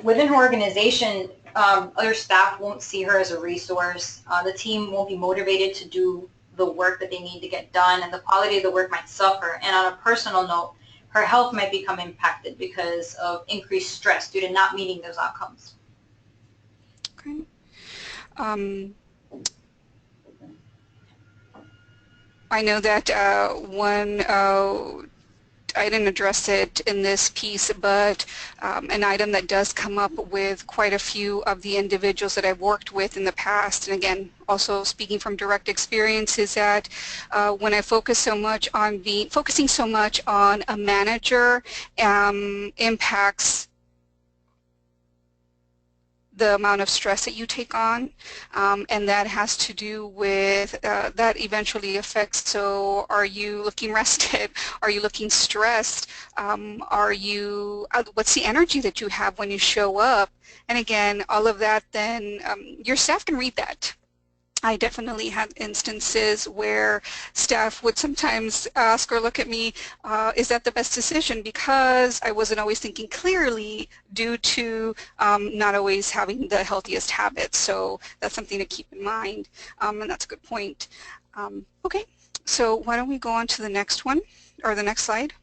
Within her organization, other staff won't see her as a resource. The team won't be motivated to do the work that they need to get done, and the quality of the work might suffer. And on a personal note, her health might become impacted because of increased stress due to not meeting those outcomes. Okay. I know that one I didn't address it in this piece, but an item that does come up with quite a few of the individuals that I've worked with in the past, and again, also speaking from direct experience, is that when I focusing so much on a manager impacts the amount of stress that you take on, and that has to do with, that eventually affects, so are you looking rested? Are you looking stressed? What's the energy that you have when you show up? And again, all of that, then your staff can read that. I definitely had instances where staff would sometimes ask or look at me, is that the best decision? Because I wasn't always thinking clearly due to not always having the healthiest habits. So that's something to keep in mind, and that's a good point. Okay, so why don't we go on to the next one, or the next slide?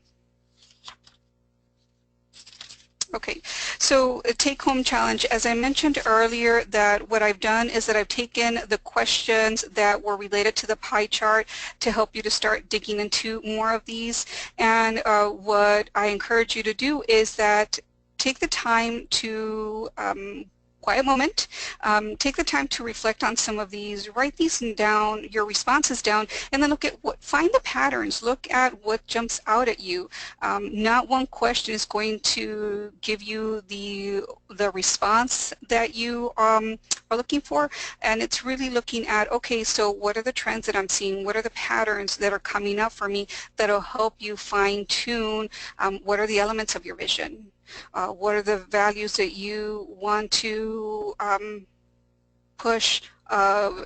Okay, so a take-home challenge. As I mentioned earlier, that what I've done is that I've taken the questions that were related to the pie chart to help you to start digging into more of these. And what I encourage you to do is that take the time to quiet moment, take the time to reflect on some of these, write these down, your responses down, and then look at find the patterns, look at what jumps out at you. Not one question is going to give you the response that you are looking for, and it's really looking at, okay, so what are the trends that I'm seeing, what are the patterns that are coming up for me that'll help you fine-tune what are the elements of your vision. What are the values that you want to push,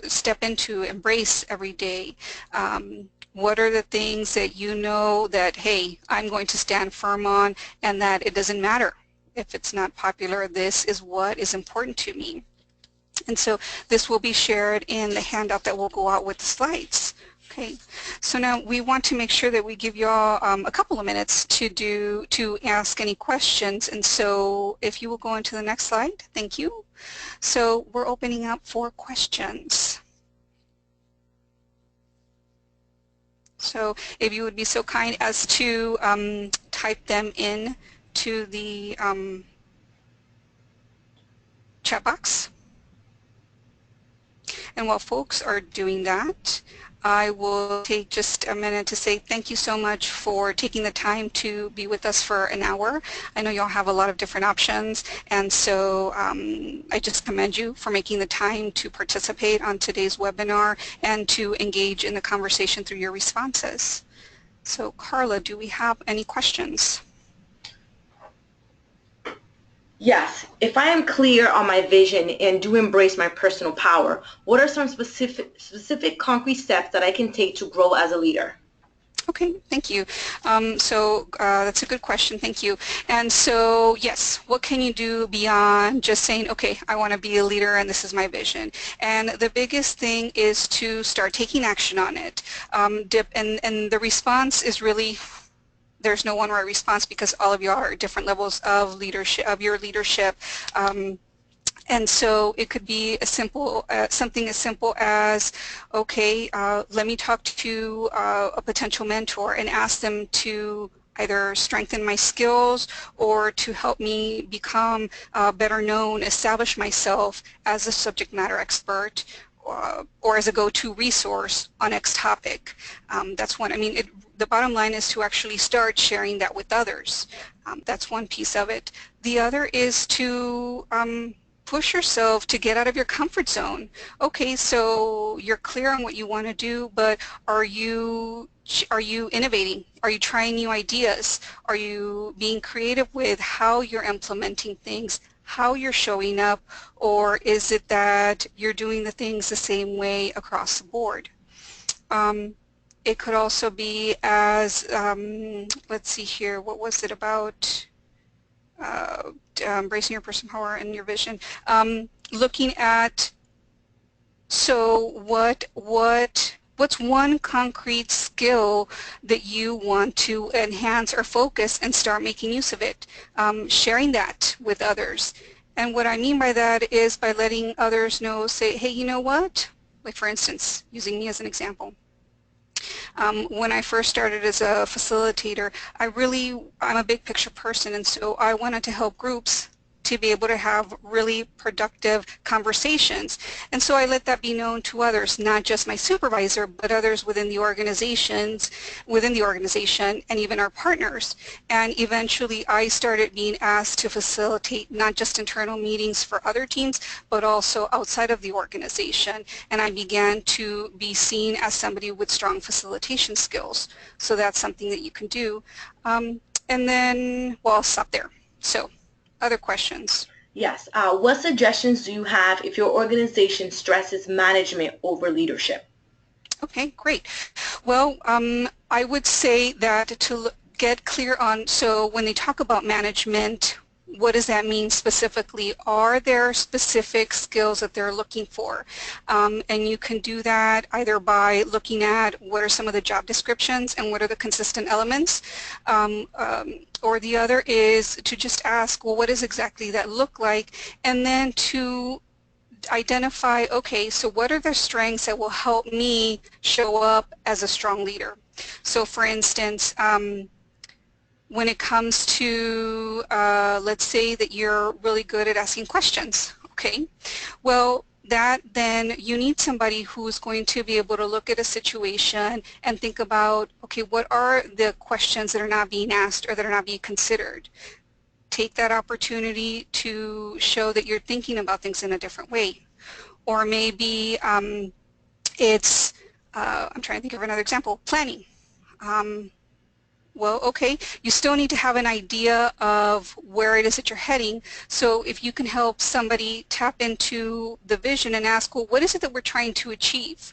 step into, embrace every day? What are the things that you know that, hey, I'm going to stand firm on, and that it doesn't matter if it's not popular, this is what is important to me. And so this will be shared in the handout that will go out with the slides. Okay, so now we want to make sure that we give you all a couple of minutes to ask any questions, and so if you will go into the next slide, thank you. So we're opening up for questions. So if you would be so kind as to type them in to the chat box. And while folks are doing that, I will take just a minute to say thank you so much for taking the time to be with us for an hour. I know y'all have a lot of different options, and so I just commend you for making the time to participate on today's webinar and to engage in the conversation through your responses. So Carla, do we have any questions? Yes, if I am clear on my vision and do embrace my personal power, what are some specific concrete steps that I can take to grow as a leader? Okay, thank you. That's a good question, thank you. And so, yes, what can you do beyond just saying, okay, I want to be a leader and this is my vision? And the biggest thing is to start taking action on it. And the response is really, there's no one right response because all of you are at different levels of leadership, of your leadership. And so it could be a simple, something as simple as, okay, let me talk to a potential mentor and ask them to either strengthen my skills or to help me become better known, establish myself as a subject matter expert or as a go-to resource on X topic. That's one. I mean, the bottom line is to actually start sharing that with others. That's one piece of it. The other is to push yourself to get out of your comfort zone. Okay, so you're clear on what you want to do, but are you innovating? Are you trying new ideas? Are you being creative with how you're implementing things, how you're showing up, or is it that you're doing the things the same way across the board? It could also be as, let's see here, what was it about? Embracing your personal power and your vision. Looking at, so what's one concrete skill that you want to enhance or focus and start making use of it? Sharing that with others. And what I mean by that is by letting others know, say, hey, you know what? Like for instance, using me as an example. When I first started as a facilitator, I'm a big picture person, and so I wanted to help groups to be able to have really productive conversations. And so I let that be known to others, not just my supervisor, but others within the organization, and even our partners. And eventually I started being asked to facilitate not just internal meetings for other teams, but also outside of the organization. And I began to be seen as somebody with strong facilitation skills. So that's something that you can do. And then, well, I'll stop there. So. Other questions? Yes. What suggestions do you have if your organization stresses management over leadership? Okay, great. Well, I would say that to get clear on, so when they talk about management, what does that mean specifically? Are there specific skills that they're looking for? And you can do that either by looking at what are some of the job descriptions and what are the consistent elements, or the other is to just ask, well, what does exactly that look like? And then to identify, okay, so what are the strengths that will help me show up as a strong leader? So for instance, when it comes to, let's say that you're really good at asking questions. Okay, well, that then you need somebody who's going to be able to look at a situation and think about, okay, what are the questions that are not being asked or that are not being considered? Take that opportunity to show that you're thinking about things in a different way. Or maybe it's, I'm trying to think of another example, planning. Well, okay, you still need to have an idea of where it is that you're heading. So if you can help somebody tap into the vision and ask, well, what is it that we're trying to achieve?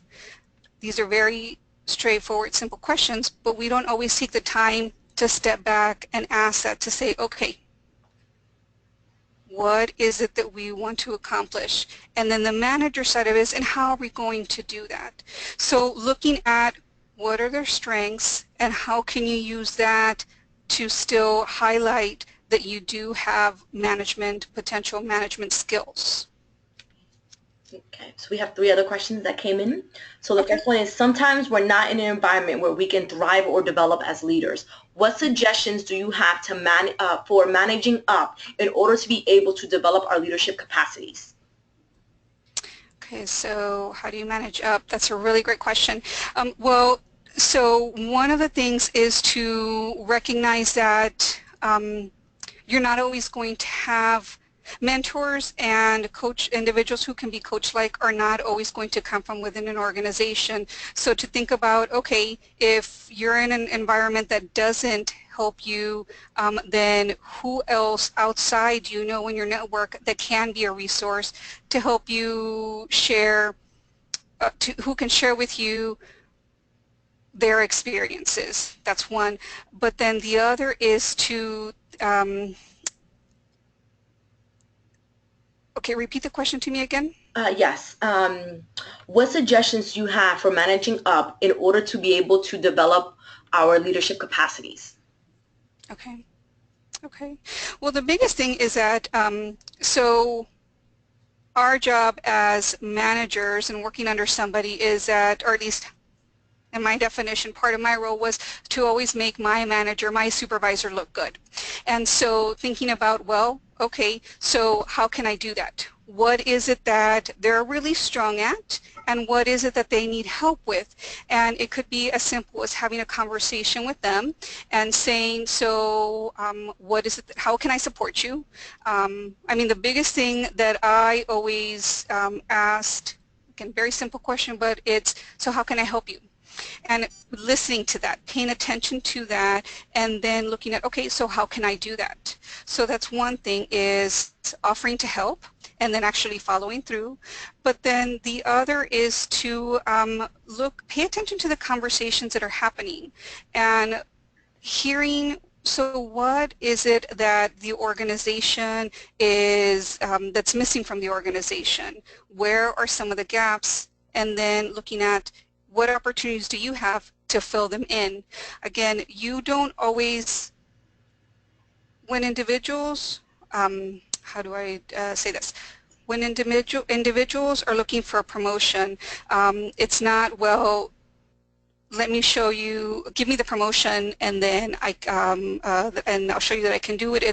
These are very straightforward, simple questions, but we don't always take the time to step back and ask that, to say, okay, what is it that we want to accomplish? And then the manager side of it is, and how are we going to do that? So looking at what are their strengths and how can you use that to still highlight that you do have potential management skills. Okay, so we have 3 other questions that came in. So the first one is, sometimes we're not in an environment where we can thrive or develop as leaders. What suggestions do you have to for managing up in order to be able to develop our leadership capacities? Okay, so how do you manage up? That's a really great question. Well, so one of the things is to recognize that you're not always going to have mentors, and individuals who can be coach-like are not always going to come from within an organization. So to think about, okay, if you're in an environment that doesn't help you, then who else outside in your network that can be a resource to help you share, who can share with you their experiences. That's one. But then the other is to okay, repeat the question to me again. Yes. What suggestions do you have for managing up in order to be able to develop our leadership capacities? Okay. Okay. Well, the biggest thing is that so our job as managers and working under somebody is that, or at least in my definition, part of my role was to always make my manager, my supervisor, look good. And so thinking about, well, okay, so how can I do that? What is it that they're really strong at, and what is it that they need help with? And it could be as simple as having a conversation with them and saying, so what is it, how can I support you? I mean, the biggest thing that I always asked, again, very simple question, but it's, so how can I help you? And listening to that, paying attention to that, and then looking at, okay, so how can I do that? So that's one thing, is offering to help and then actually following through. But then the other is to pay attention to the conversations that are happening and hearing, so what is it that the organization is, that's missing from the organization? Where are some of the gaps? And then looking at, what opportunities do you have to fill them in? Again, you don't always, when individuals, how do I say this? When individuals are looking for a promotion, it's not, well, let me show you, give me the promotion, and then and I'll show you that I can do it.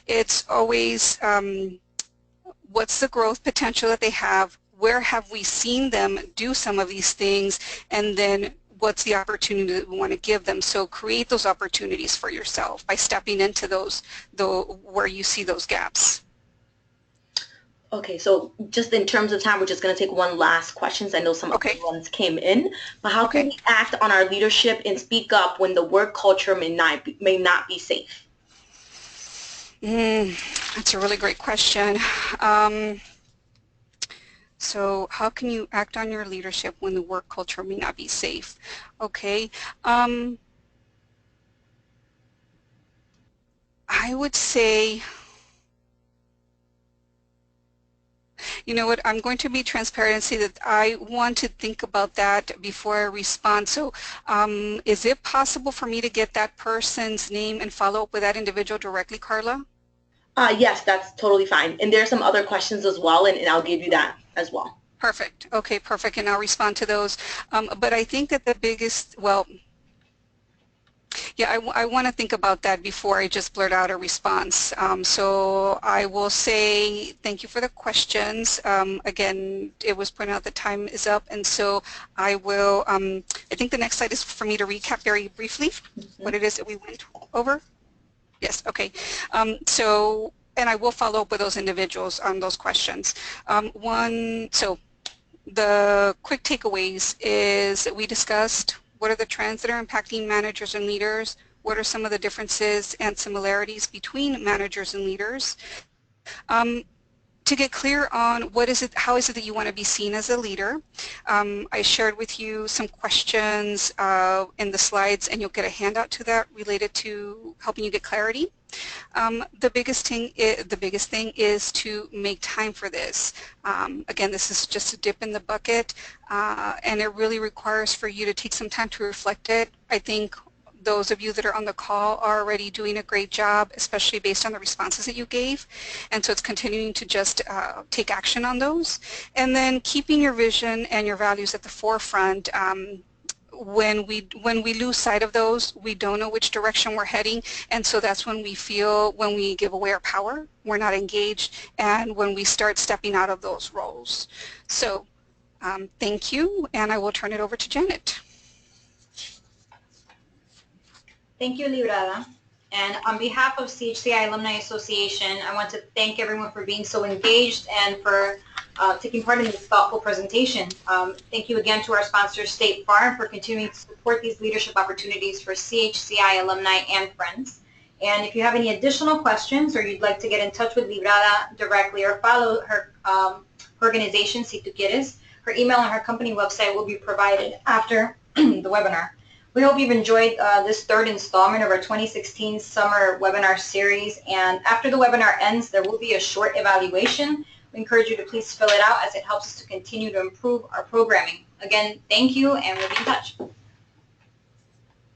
It's always, what's the growth potential that they have? Where have we seen them do some of these things? And then what's the opportunity that we want to give them? So create those opportunities for yourself by stepping into those, where you see those gaps. Okay, so just in terms of time, we're just going to take one last question. I know some other ones came in, but how can we act on our leadership and speak up when the work culture may not be safe? That's a really great question. So how can you act on your leadership when the work culture may not be safe? Okay. I would say, you know what, I'm going to be transparent and say that I want to think about that before I respond. So is it possible for me to get that person's name and follow up with that individual directly, Carla? Yes, that's totally fine. And there are some other questions as well, and I'll give you that as well. Perfect. Okay, perfect. And I'll respond to those. But I think that the biggest, well, Yeah, I want to think about that before I just blurt out a response. So I will say thank you for the questions. Again, it was pointed out that time is up, and so I will, I think the next slide is for me to recap very briefly what it is that we went over. Yes, okay. And I will follow up with those individuals on those questions. So the quick takeaways is that we discussed what are the trends that are impacting managers and leaders, what are some of the differences and similarities between managers and leaders. To get clear on how is it that you want to be seen as a leader. I shared with you some questions in the slides, and you'll get a handout to that related to helping you get clarity. The biggest thing is to make time for this. Again, this is just a dip in the bucket, and it really requires for you to take some time to reflect it. I think those of you that are on the call are already doing a great job, especially based on the responses that you gave. And so it's continuing to just take action on those. And then keeping your vision and your values at the forefront. When we lose sight of those, we don't know which direction we're heading, and so that's when we give away our power, we're not engaged, and when we start stepping out of those roles. So thank you, and I will turn it over to Janet. Thank you, Librada. And on behalf of CHCI Alumni Association, I want to thank everyone for being so engaged and for taking part in this thoughtful presentation. Thank you again to our sponsor, State Farm, for continuing to support these leadership opportunities for CHCI alumni and friends. And if you have any additional questions or you'd like to get in touch with Librada directly or follow her organization, Si Tu Quieres, her email and her company website will be provided after the webinar. We hope you've enjoyed this third installment of our 2016 summer webinar series. And after the webinar ends, there will be a short evaluation. We encourage you to please fill it out as it helps us to continue to improve our programming. Again, thank you, and we'll be in touch.